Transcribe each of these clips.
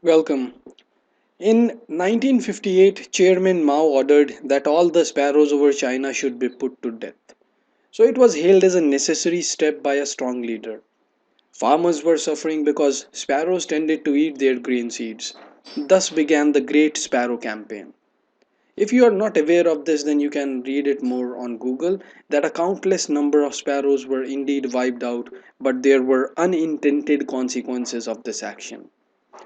Welcome. In 1958, Chairman Mao ordered that all the sparrows over China should be put to death. So it was hailed as a necessary step by a strong leader. Farmers were suffering because sparrows tended to eat their grain seeds. Thus began the Great Sparrow Campaign. If you are not aware of this, then you can read it more on Google that a countless number of sparrows were indeed wiped out, but there were unintended consequences of this action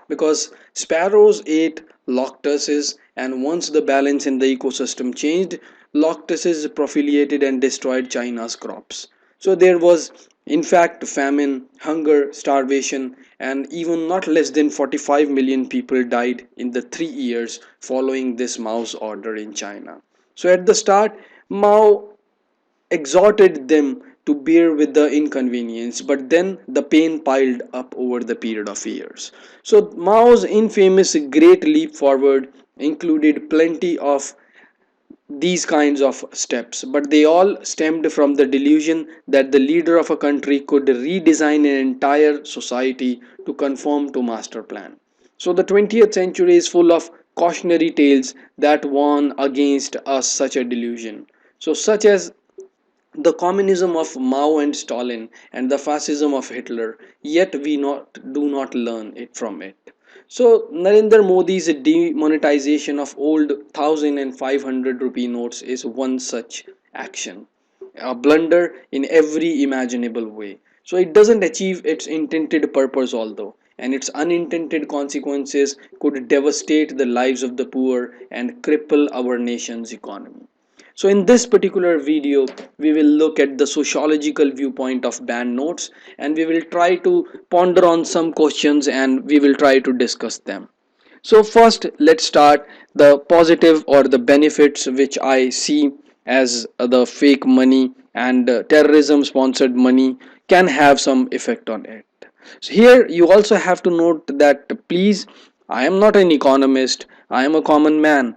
because sparrows ate locusts, and once the balance in the ecosystem changed, locusts proliferated and destroyed China's crops. So there was in fact famine, hunger, starvation, and even not less than 45 million people died in the 3 years following this Mao's order in China. So at the start, Mao exhorted them to bear with the inconvenience, but then the pain piled up over the period of years. So Mao's infamous Great Leap Forward included plenty of these kinds of steps, but they all stemmed from the delusion that the leader of a country could redesign an entire society to conform to master plan. So the 20th century is full of cautionary tales that warn against us such a delusion. So such as the communism of Mao and Stalin and the fascism of Hitler, yet we do not learn it from it. So Narendra Modi's demonetization of old 1,500 rupee notes is one such action, a blunder in every imaginable way. So it doesn't achieve its intended purpose although, and its unintended consequences could devastate the lives of the poor and cripple our nation's economy. So in this particular video, we will look at the sociological viewpoint of band notes, and we will try to ponder on some questions and we will try to discuss them. So first, let's start the positive or the benefits which I see as the fake money and terrorism sponsored money can have some effect on it. So here you also have to note that please, I am not an economist, I am a common man,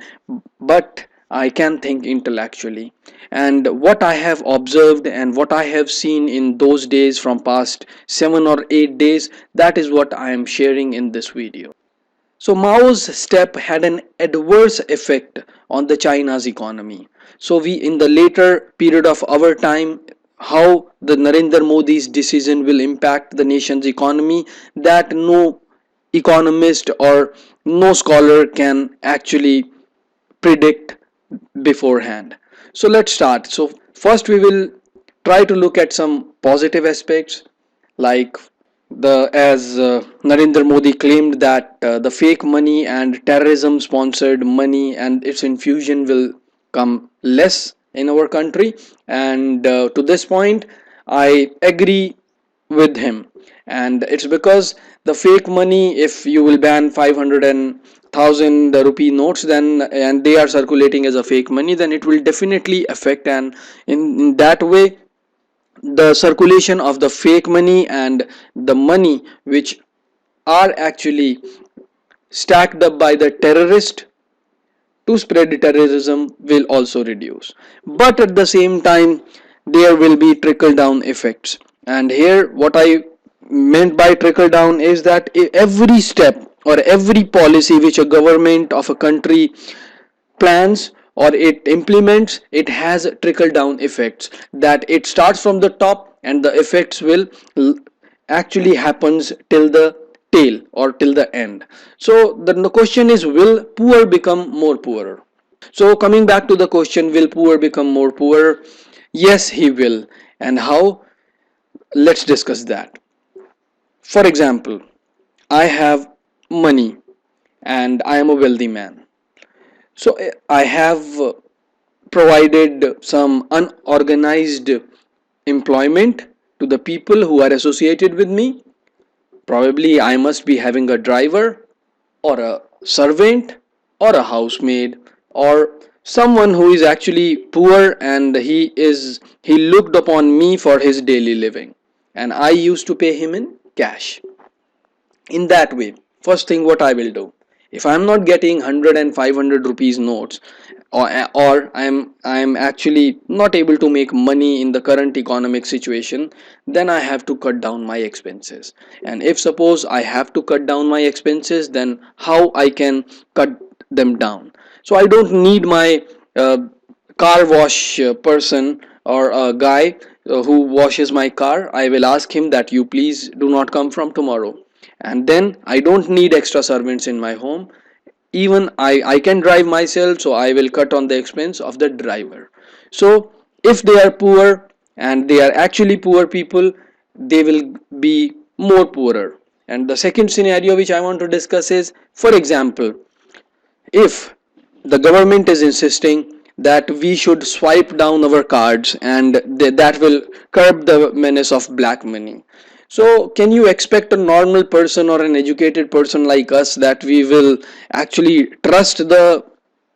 but I can think intellectually. And what I have observed and what I have seen in those days from past 7 or 8 days, that is what I am sharing in this video. So Mao's step had an adverse effect on the China's economy. So we in the later period of our time, how the Narendra Modi's decision will impact the nation's economy, that no economist or no scholar can actually predict beforehand. So let's start. So first we will try to look at some positive aspects, like the as Narendra Modi claimed that the fake money and terrorism sponsored money and its infusion will come less in our country, and to this point I agree with him. And it's because the fake money, if you will ban 500 and 1,000 rupee notes, then and they are circulating as a fake money, then it will definitely affect, and in that way the circulation of the fake money and the money which are actually stacked up by the terrorist to spread terrorism will also reduce. But at the same time, there will be trickle down effects. And here, what I meant by trickle down is that every step or every policy which a government of a country plans or it implements, it has trickle down effects, that it starts from the top and the effects will actually happens till the tail or till the end. So the question is, will poor become more poorer? So coming back to the question, will poor become more poorer? Yes, he will. And how? Let's discuss that. For example, I have money and I am a wealthy man. So I have provided some unorganized employment to the people who are associated with me. Probably I must be having a driver or a servant or a housemaid or someone who is actually poor, and he looked upon me for his daily living, and I used to pay him in cash. In that way, first thing what I will do, If I'm not getting 100 and 500 rupees notes, or I'm actually not able to make money in the current economic situation, then I have to cut down my expenses. And if suppose I have to cut down my expenses, then how I can cut them down? So I don't need my uh, car wash person or a guy who washes my car. I will ask him that you please do not come from tomorrow. And then I don't need extra servants in my home. Even I can drive myself, so I will cut on the expense of the driver. So if they are poor and they are actually poor people, they will be more poorer. And the second scenario which I want to discuss is, for example, if the government is insisting that we should swipe down our cards and that will curb the menace of black money. So can you expect a normal person or an educated person like us that we will actually trust the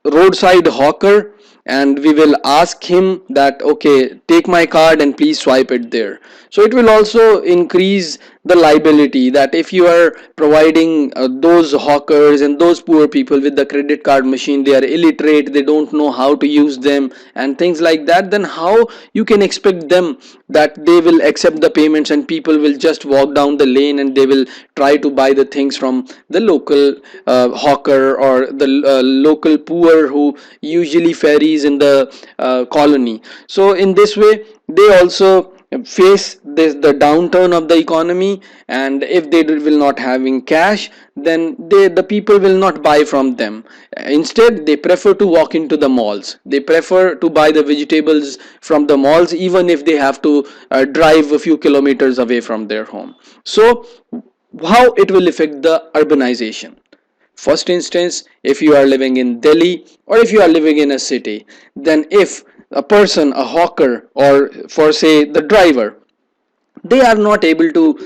roadside hawker and we will ask him that okay, take my card and please swipe it there? So it will also increase the liability that if you are providing those hawkers and those poor people with the credit card machine, they are illiterate, they don't know how to use them and things like that, then how you can expect them that they will accept the payments and people will just walk down the lane and they will try to buy the things from the local hawker or the local poor who usually ferries in the colony. So in this way they also face this the downturn of the economy, and if they will not having cash, then the people will not buy from them. Instead they prefer to walk into the malls, they prefer to buy the vegetables from the malls even if they have to drive a few kilometers away from their home. So how it will affect the urbanization? First instance, if you are living in Delhi or if you are living in a city, then if a person, a hawker, or for say the driver, they are not able to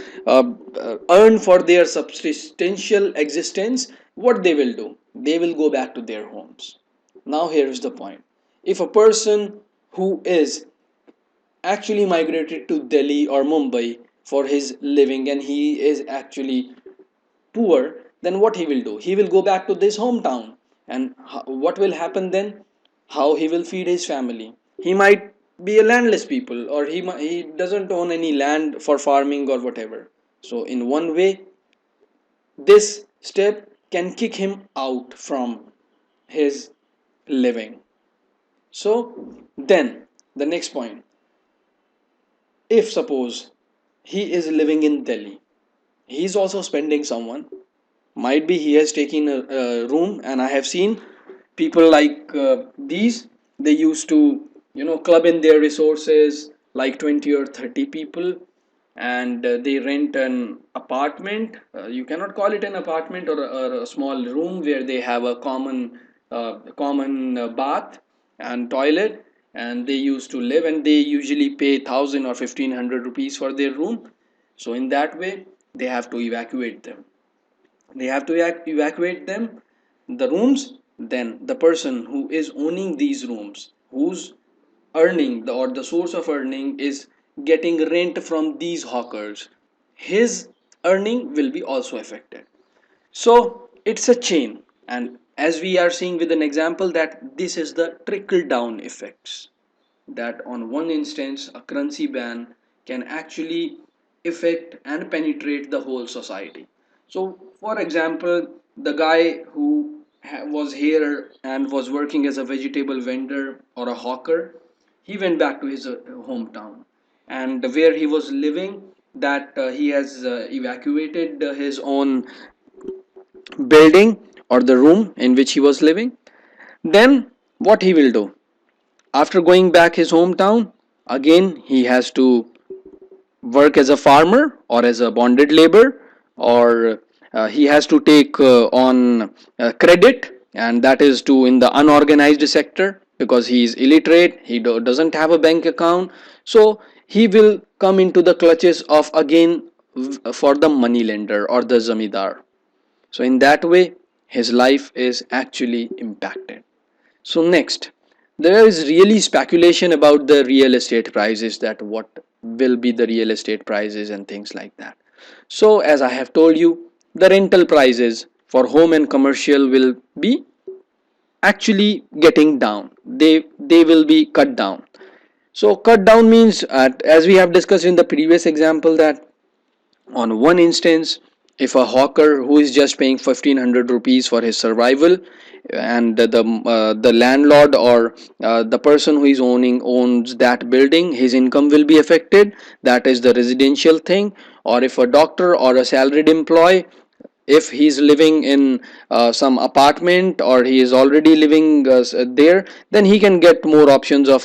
earn for their substantial existence, what they will do? They will go back to their homes. Now, here is the point. If a person who is actually migrated to Delhi or Mumbai for his living and he is actually poor, then what he will do? He will go back to this hometown. And what will happen then? How he will feed his family? He might be a landless people, or he doesn't own any land for farming or whatever. So in one way, this step can kick him out from his living. So then the next point, if suppose he is living in Delhi, he is also spending someone. Might be he has taken a room, and I have seen people like these. They used to, club in their resources like 20 or 30 people, and they rent an apartment. You cannot call it an apartment, or a small room where they have a common bath and toilet, and they used to live, and they usually pay 1,000 or 1,500 rupees for their room. So in that way, they have to evacuate them. They have to evacuate them, the rooms. Then the person who is owning these rooms, whose earning or the source of earning is getting rent from these hawkers, his earning will be also affected. So it's a chain, and as we are seeing with an example, that this is the trickle down effects, that on one instance a currency ban can actually affect and penetrate the whole society. So for example, the guy who was here and was working as a vegetable vendor or a hawker, he went back to his hometown, and where he was living, that he has evacuated his own building or the room in which he was living. Then what he will do? After going back his hometown, again he has to work as a farmer or as a bonded labor, or he has to take on credit, and that is to in the unorganized sector, because he is illiterate, he doesn't have a bank account. So he will come into the clutches of again for the money lender or the zamidar. So in that way his life is actually impacted. So next, there is really speculation about the real estate prices, that what will be the real estate prices and things like that. So as I have told you, the rental prices for home and commercial will be actually getting down. They will be cut down. So cut down means, as we have discussed in the previous example, that on one instance, if a hawker who is just paying 1500 rupees for his survival, and the landlord or the person who is owns that building, his income will be affected. That is the residential thing. Or if a doctor or a salaried employee, if he's living in some apartment, or he is already living there, then he can get more options of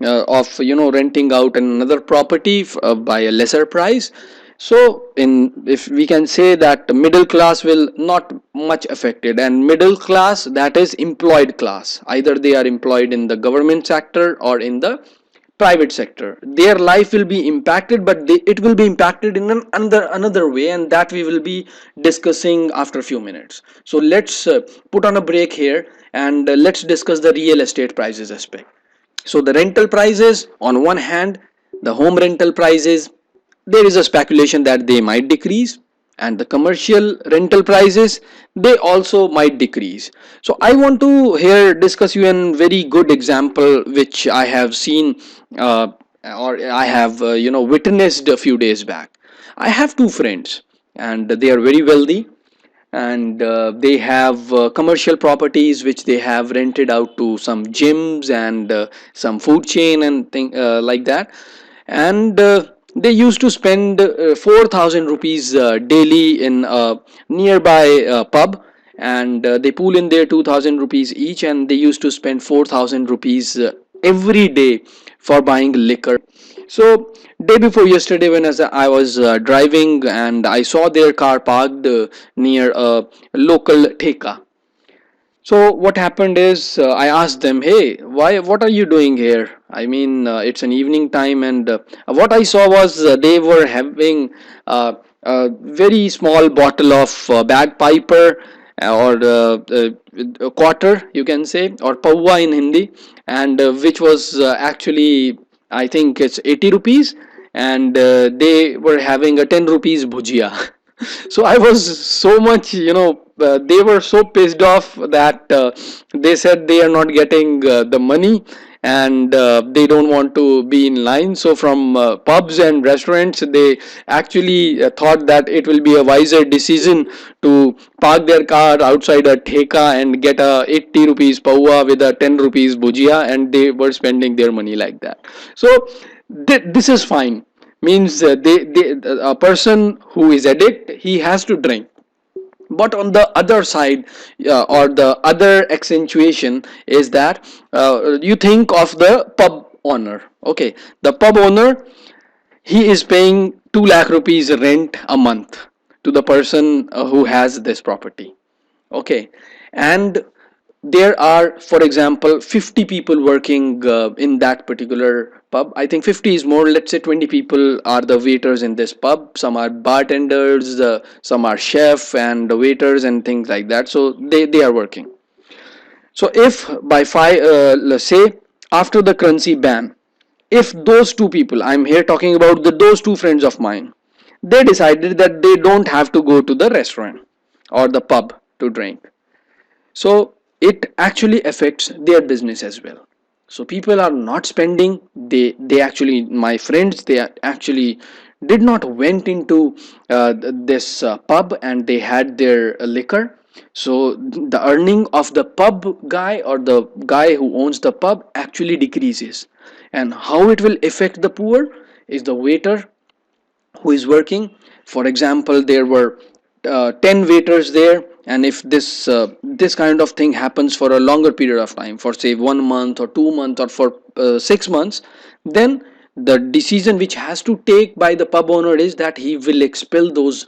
renting out another property by a lesser price. So in, if we can say that middle class will not much affected, and middle class, that is employed class, either they are employed in the government sector or in the private sector, their life will be impacted, but it will be impacted in another way, and that we will be discussing after a few minutes. So let's put on a break here, and let's discuss the real estate prices aspect. So the rental prices, on one hand, the home rental prices, there is a speculation that they might decrease, and the commercial rental prices, they also might decrease. So I want to here discuss you a very good example which I have seen, uh, or I have witnessed a few days back. I have two friends, and they are very wealthy, and they have commercial properties which they have rented out to some gyms and some food chain and thing like that. And they used to spend 4000 rupees daily in a nearby pub, and they pool in their 2000 rupees each, and they used to spend 4000 rupees every day for buying liquor. So day before yesterday, when as I was driving, and I saw their car parked near a local theka. So what happened is, I asked them, "Hey, why? What are you doing here? I mean, it's an evening time." And what I saw was they were having a very small bottle of bagpiper, or a quarter, you can say, or pawa in Hindi, and which was actually, I think it's 80 rupees, and they were having a 10 rupees bhujia. So I was so much, they were so pissed off that they said they are not getting the money, and they don't want to be in line. So from pubs and restaurants, they actually thought that it will be a wiser decision to park their car outside a theka and get a 80 rupees pawa with a 10 rupees bhujia, and they were spending their money like that. So this is fine, means a person who is addict, he has to drink. But on the other side, or the other accentuation is that, you think of the pub owner. Okay, the pub owner, he is paying 2 lakh rupees rent a month to the person who has this property. Okay, and there are, for example, 50 people working in that particular pub. I think 50 is more, let's say 20 people are the waiters in this pub, some are bartenders, some are chef and waiters and things like that. So they are working. So if by five, let's say after the currency ban, if those two people, I'm here talking about those two friends of mine, they decided that they don't have to go to the restaurant or the pub to drink, so it actually affects their business as well. So people are not spending, they actually, my friends, they actually did not went into this pub, and they had their liquor. So the earning of the pub guy, or the guy who owns the pub, actually decreases. And how it will affect the poor is the waiter who is working. For example, there were 10 waiters there, and if this kind of thing happens for a longer period of time, for say 1 month or 2 months or for 6 months, then the decision which has to take by the pub owner is that he will expel those,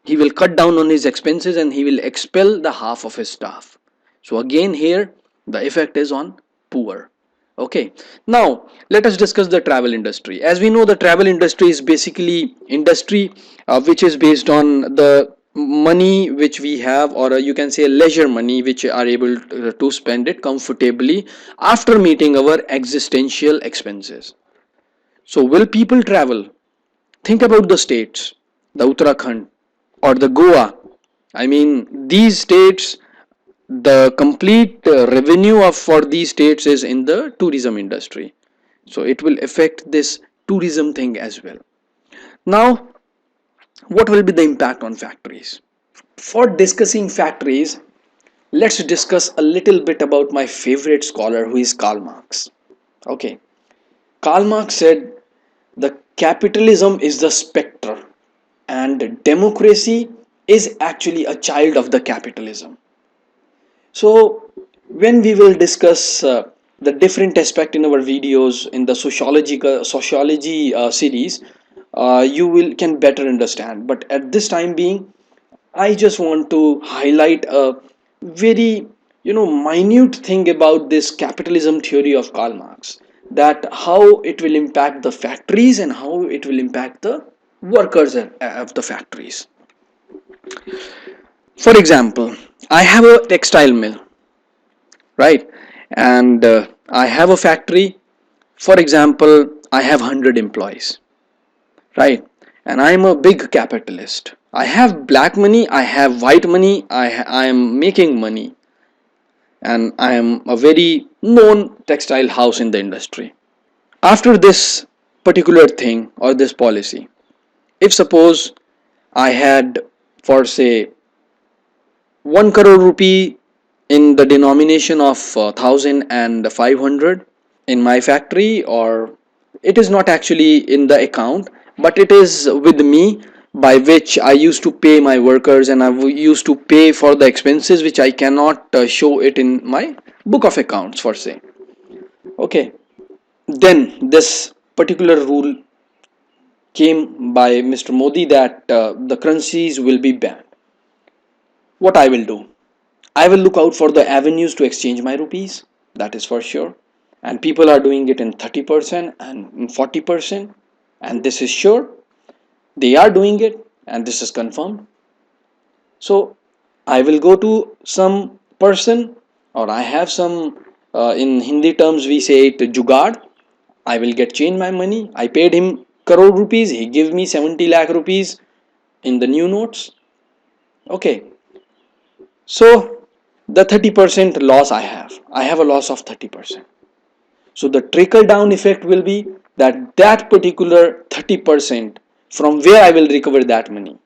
he will cut down on his expenses, and he will expel the half of his staff. So again here the effect is on poor. Okay, now let us discuss the travel industry. As we know, the travel industry is basically industry which is based on the money which we have, or you can say leisure money, which are able to spend it comfortably after meeting our existential expenses. So will people travel? Think about the states, the Uttarakhand or the Goa. I mean, these states, the complete revenue of for these states is in the tourism industry. So it will affect this tourism thing as well. Now, what will be the impact on factories? For discussing factories, let's discuss a little bit about my favorite scholar, who is Karl Marx. Okay, Karl Marx said the capitalism is the spectre and democracy is actually a child of the capitalism. So when we will discuss the different aspect in our videos in the sociology series, you will can better understand. But at this time being, I just want to highlight a very minute thing about this capitalism theory of Karl Marx, that how it will impact the factories and how it will impact the workers of the factories. For example, I have a textile mill, right? And I have a factory. For example, I have 100 employees, right? And I am a big capitalist. I have black money, I have white money, I am making money, and I am a very known textile house in the industry. After this particular thing or this policy, if suppose I had, for say, 1 crore rupee in the denomination of 1,500 in my factory, or it is not actually in the account, but it is with me, by which I used to pay my workers and I used to pay for the expenses which I cannot show it in my book of accounts, for say. Okay, then this particular rule came by Mr. Modi that the currencies will be banned. What I will do, I will look out for the avenues to exchange my rupees, that is for sure. And people are doing it in 30% and in 40%, and this is sure. They are doing it, and this is confirmed. So I will go to some person, or I have some, in Hindi terms we say it jugaad. I will get change my money. I paid him crore rupees, he give me 70 lakh rupees in the new notes. Okay, so the 30% loss I have a loss of 30%. So the trickle down effect will be that that particular 30%, from where I will recover that money.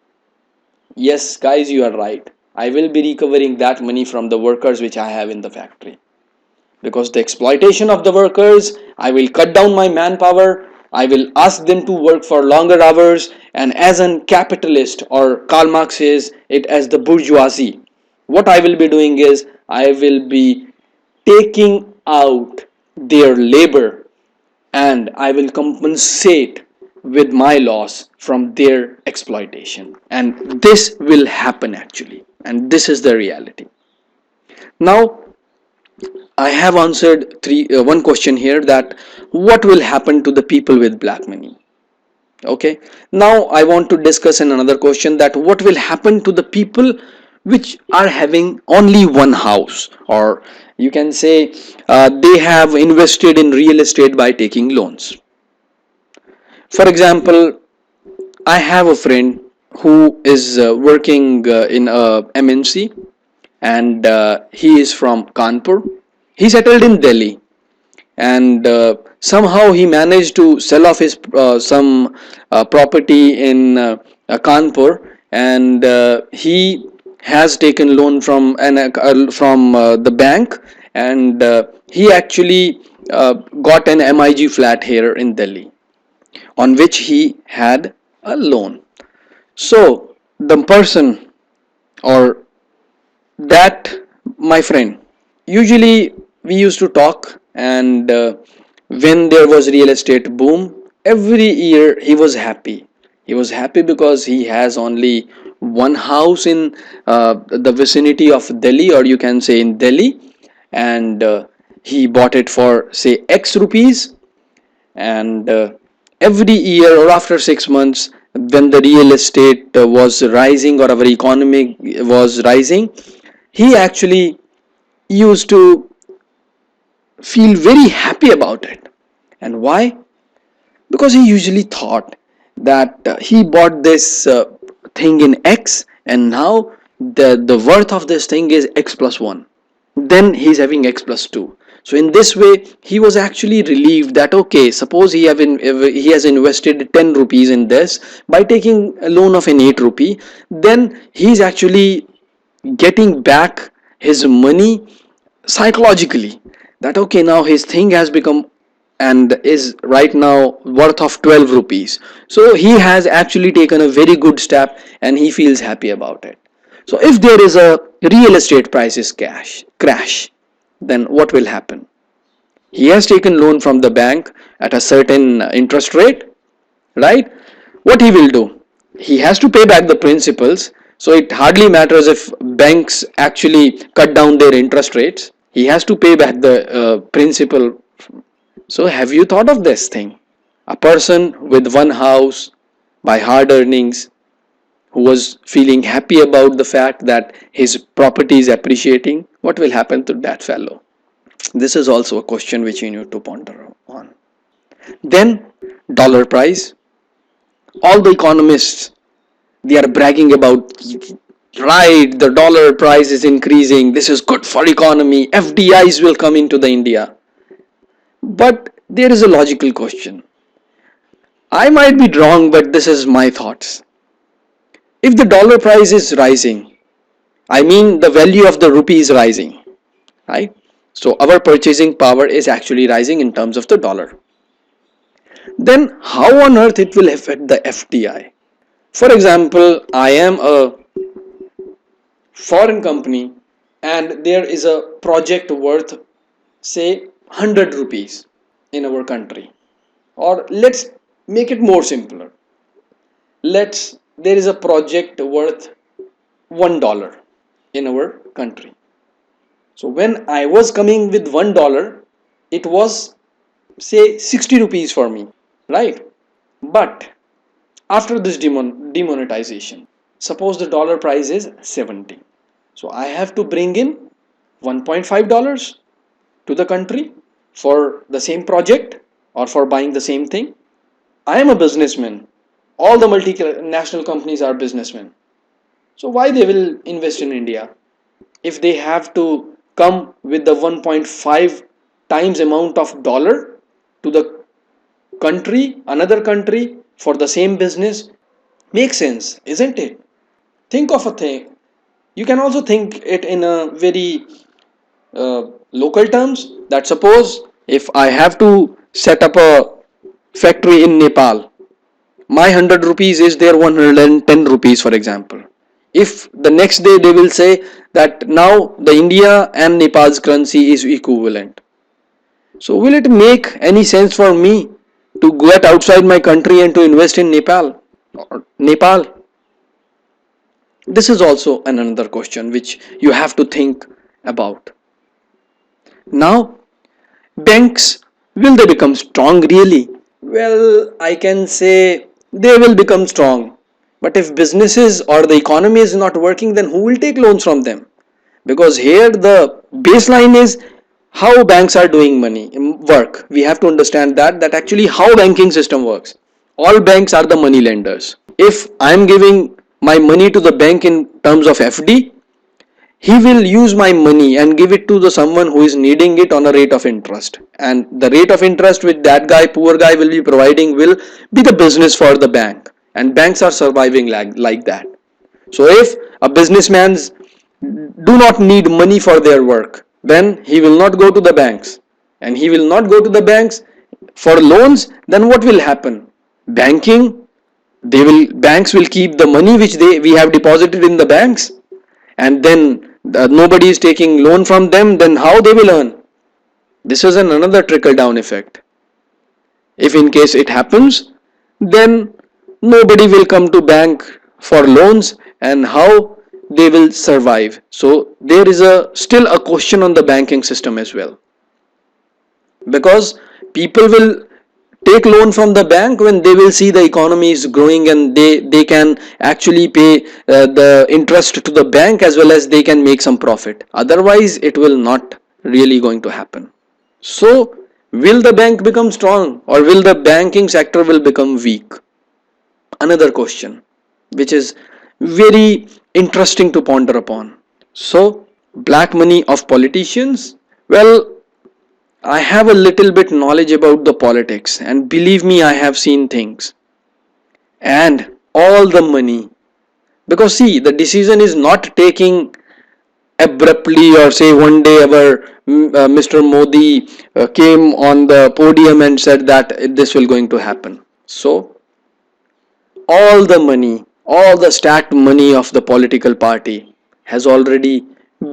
Yes, guys, you are right. I will be recovering that money from the workers which I have in the factory. Because the exploitation of the workers, I will cut down my manpower, I will ask them to work for longer hours, and as a capitalist, or Karl Marx says it as the bourgeoisie, what I will be doing is I will be taking out their labor, and I will compensate with my loss from their exploitation. And this will happen actually, and this is the reality. Now, I have answered one question here, that what will happen to the people with black money. Okay, now I want to discuss in another question, that what will happen to the people which are having only one house, or you can say they have invested in real estate by taking loans. For example, I have a friend who is working in a MNC, and he is from Kanpur. He settled in Delhi, and somehow he managed to sell off his some property in Kanpur, and he has taken loan from the bank, and he actually got an MIG flat here in Delhi, on which he had a loan. So the person, or that my friend, usually we used to talk, and when there was real estate boom, every year he was happy. He was happy because he has only one house in the vicinity of Delhi, or you can say in Delhi, and he bought it for say X rupees, and every year or after 6 months, when the real estate was rising, or our economy was rising, he actually used to feel very happy about it. And why? Because he usually thought that he bought this thing in X, and now the worth of this thing is x plus 1, then he's having x plus 2. So in this way he was actually relieved that okay, suppose he has invested 10 rupees in this by taking a loan of an 8 rupee, then he's actually getting back his money psychologically, that okay, now his thing has become and is right now worth of 12 rupees. So he has actually taken a very good step and he feels happy about it. So if there is a real estate prices crash, then what will happen? He has taken loan from the bank at a certain interest rate, right? What he will do? He has to pay back the principals. So it hardly matters if banks actually cut down their interest rates. He has to pay back the principal. So have you thought of this thing? A person with one house by hard earnings who was feeling happy about the fact that his property is appreciating, what will happen to that fellow? This is also a question which you need to ponder on. Then dollar price. All the economists, they are bragging about, right, the dollar price is increasing, this is good for economy, FDIs will come into the India. But there is a logical question. I might be wrong, but this is my thoughts. If the dollar price is rising, I mean the value of the rupee is rising, right? So our purchasing power is actually rising in terms of the dollar. Then how on earth it will affect the FDI? For example, I am a foreign company and there is a project worth say 100 rupees in our country, or let's make it more simpler. Let's There is a project worth $1 in our country. So when I was coming with $1, it was say 60 rupees for me, right? But after this demonetization, suppose the dollar price is 70. So I have to bring in $1.5 to the country for the same project or for buying the same thing. I am a businessman. All the multinational companies are businessmen. So why they will invest in India if they have to come with the 1.5 times amount of dollar to the country, another country for the same business? Makes sense, isn't it? Think of a thing. You can also think it in a very local terms, that suppose if I have to set up a factory in Nepal, my 100 rupees is their 110 rupees, for example. If the next day they will say that now the India and Nepal's currency is equivalent, so will it make any sense for me to go outside my country and to invest in Nepal? This is also another question which you have to think about. Now, banks, will they become strong really? Well, I can say they will become strong. But if businesses or the economy is not working, then who will take loans from them? Because here the baseline is how banks are doing work. We have to understand that actually how banking system works. All banks are the money lenders. If I am giving my money to the bank in terms of FD, he will use my money and give it to the someone who is needing it on a rate of interest, and the rate of interest which that poor guy will be providing will be the business for the bank, and banks are surviving like that. So if a businessman's do not need money for their work, then he will not go to the banks, and he will not go to the banks for loans. Then what will happen? Banks will keep the money which we have deposited in the banks, and then nobody is taking loan from them, then how they will earn? This is another trickle down effect. If in case it happens, then nobody will come to bank for loans, and how they will survive? So there is still a question on the banking system as well, because people will take loan from the bank when they will see the economy is growing and they can actually pay the interest to the bank, as well as they can make some profit. Otherwise it will not really going to happen. So will the bank become strong, or will the banking sector will become weak? Another question which is very interesting to ponder upon. So, black money of politicians, well, I have a little bit knowledge about the politics, and believe me, I have seen things. And all the money, because see, the decision is not taking abruptly, or say one day our Mr. Modi came on the podium and said that this will going to happen. So all the money, all the stacked money of the political party has already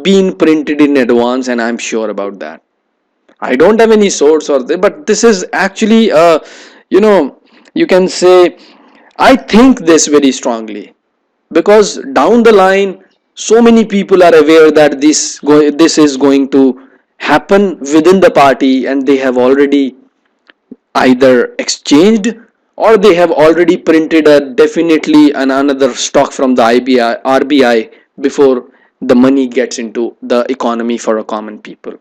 been printed in advance, and I'm sure about that. I don't have any source or this, but this is actually you know, you can say, I think this very strongly, because down the line so many people are aware that this is going to happen within the party, and they have already either exchanged, or they have already printed a definitely another stock from the RBI before the money gets into the economy for a common people.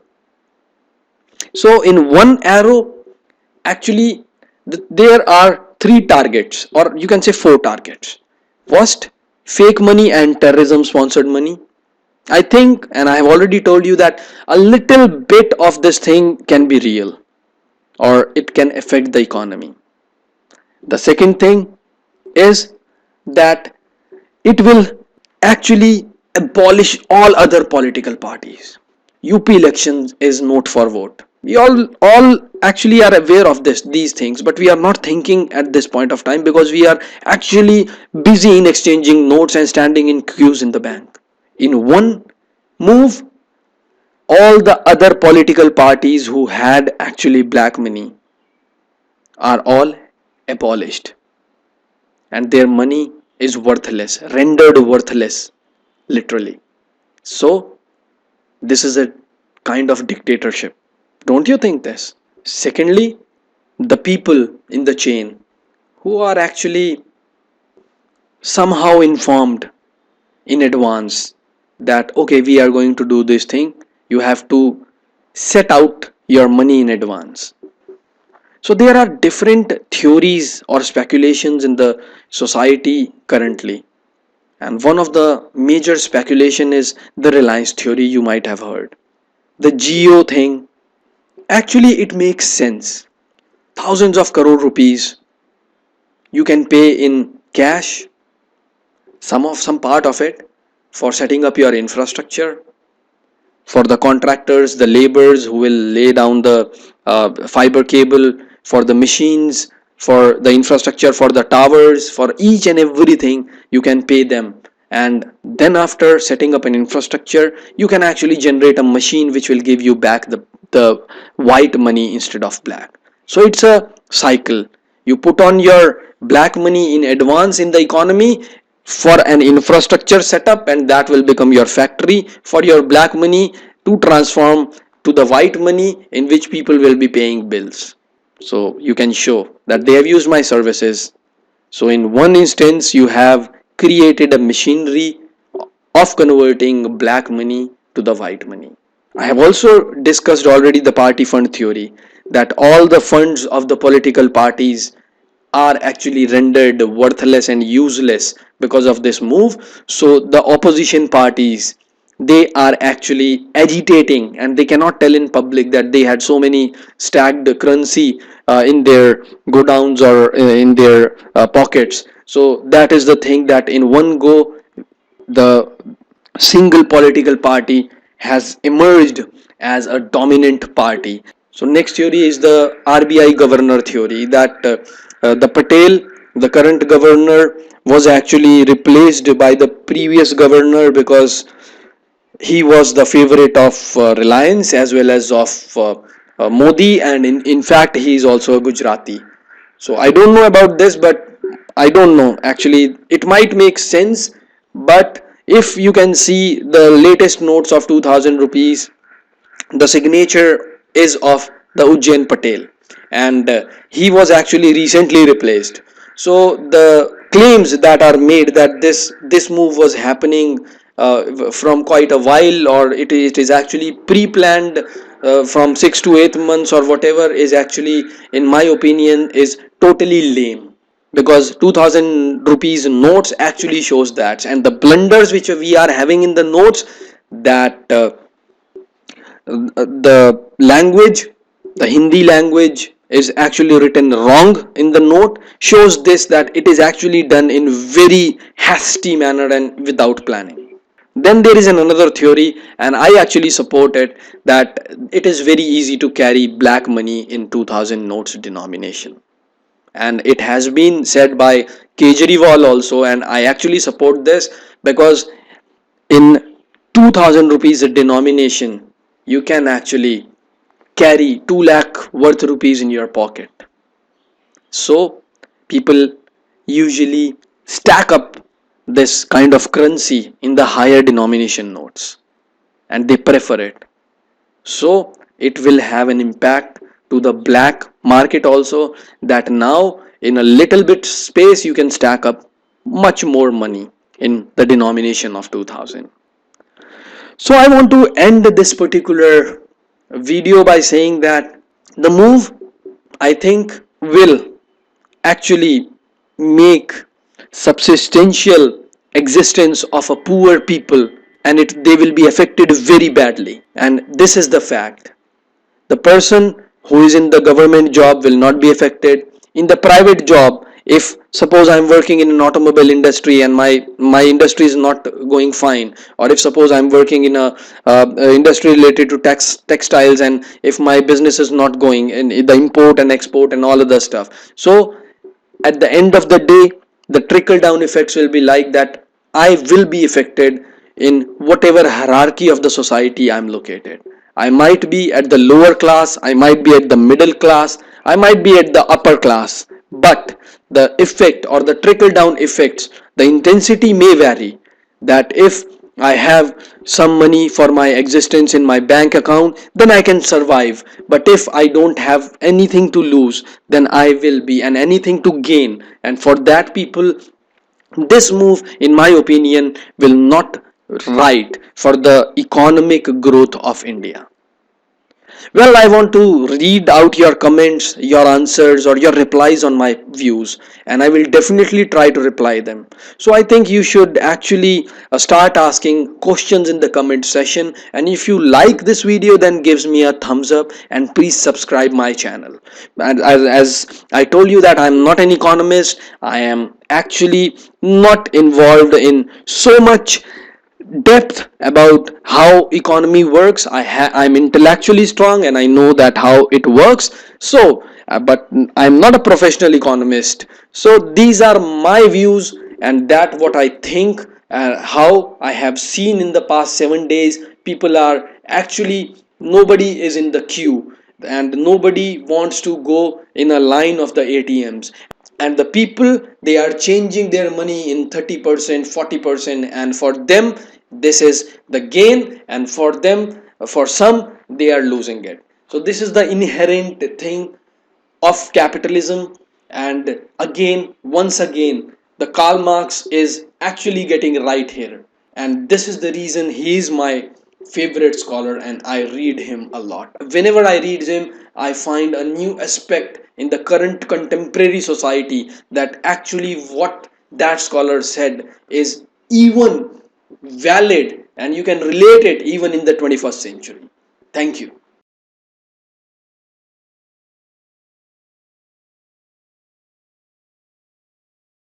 So in one arrow, actually there are three targets, or you can say four targets. First, fake money and terrorism sponsored money. I think, and I have already told you that a little bit of this thing can be real, or it can affect the economy. The second thing is that it will actually abolish all other political parties. UP elections is note for vote. We all actually are aware of these things, but we are not thinking at this point of time, because we are actually busy in exchanging notes and standing in queues in the bank. In one move, all the other political parties who had actually black money are all abolished, and their money is worthless, rendered worthless, literally. So, this is a kind of dictatorship. Don't you think this? Secondly, the people in the chain who are actually somehow informed in advance that okay, we are going to do this thing, you have to set out your money in advance. So there are different theories or speculations in the society currently, and one of the major speculation is the reliance theory. You might have heard the geo thing. Actually it makes sense. Thousands of crore rupees you can pay in cash, some part of it for setting up your infrastructure, for the contractors, the laborers who will lay down the fiber cable, for the machines, for the infrastructure, for the towers, for each and everything you can pay them. And then after setting up an infrastructure, you can actually generate a machine which will give you back the white money instead of black. So it's a cycle. You put on your black money in advance in the economy for an infrastructure setup, and that will become your factory for your black money to transform to the white money in which people will be paying bills. So you can show that they have used my services. So in one instance you have created a machinery of converting black money to the white money. I have also discussed already the party fund theory, that all the funds of the political parties are actually rendered worthless and useless because of this move. So the opposition parties, they are actually agitating, and they cannot tell in public that they had so many stacked currency in their godowns or in their pockets. So that is the thing, that in one go the single political party has emerged as a dominant party. So next theory is the RBI governor theory, that the Patel, the current governor, was actually replaced by the previous governor because he was the favorite of Reliance as well as of Modi, and in fact he is also a Gujarati. So I don't know about this, but I don't know. Actually, it might make sense, but if you can see the latest notes of 2000 rupees, the signature is of the Ujjain Patel, and he was actually recently replaced. So the claims that are made that this move was happening from quite a while, or it is actually pre-planned from 6 to 8 months or whatever, is actually, in my opinion, is totally lame. because 2000 rupees notes actually shows that, and the blunders which we are having in the notes, that the language, the Hindi language is actually written wrong in the note, shows this, that it is actually done in very hasty manner and without planning. Then there is another theory, and I actually support it, that it is very easy to carry black money in 2000 notes denomination. And it has been said by Kejriwal also, and I actually support this, because in 2000 rupees denomination you can actually carry 2 lakh worth rupees in your pocket. So people usually stack up this kind of currency in the higher denomination notes, and they prefer it. So it will have an impact to the black market also, that now in a little bit space you can stack up much more money in the denomination of 2000. So I want to end this particular video by saying that the move, I think, will actually make subsistential existence of a poor people, and they will be affected very badly, and this is the fact. The person who is in the government job will not be affected. In the private job, if suppose I'm working in an automobile industry and my industry is not going fine, or if suppose I'm working in a industry related to textiles, and if my business is not going in the import and export and all other stuff, so at the end of the day the trickle down effects will be like that. I will be affected in whatever hierarchy of the society I'm located. I might be at the lower class, I might be at the middle class, I might be at the upper class, but the effect or the trickle down effects, the intensity may vary. That if I have some money for my existence in my bank account, then I can survive. But if I don't have anything to lose, then I will be, and anything to gain. And for that people, this move, in my opinion, will not right for the economic growth of India. Well, I want to read out your comments, your answers, or your replies on my views, and I will definitely try to reply them. So, I think you should actually start asking questions in the comment section. And if you like this video, then gives me a thumbs up, and please subscribe my channel. And as I told you that I'm not an economist, I am actually not involved in so much depth about how economy works. I'm intellectually strong and I know that how it works. So but I'm not a professional economist, so these are my views, and that what I think, how I have seen in the past 7 days. People are actually, nobody is in the queue, and nobody wants to go in a line of the ATMs, and the people, they are changing their money in 30%, 40%, and for them this is the gain, and for them, for some, they are losing it. So this is the inherent thing of capitalism. And again, once again, the Karl Marx is actually getting right here, and this is the reason he is my favorite scholar, and I read him a lot. Whenever I read him, I find a new aspect in the current contemporary society, that actually what that scholar said is even valid, and you can relate it even in the 21st century. Thank you.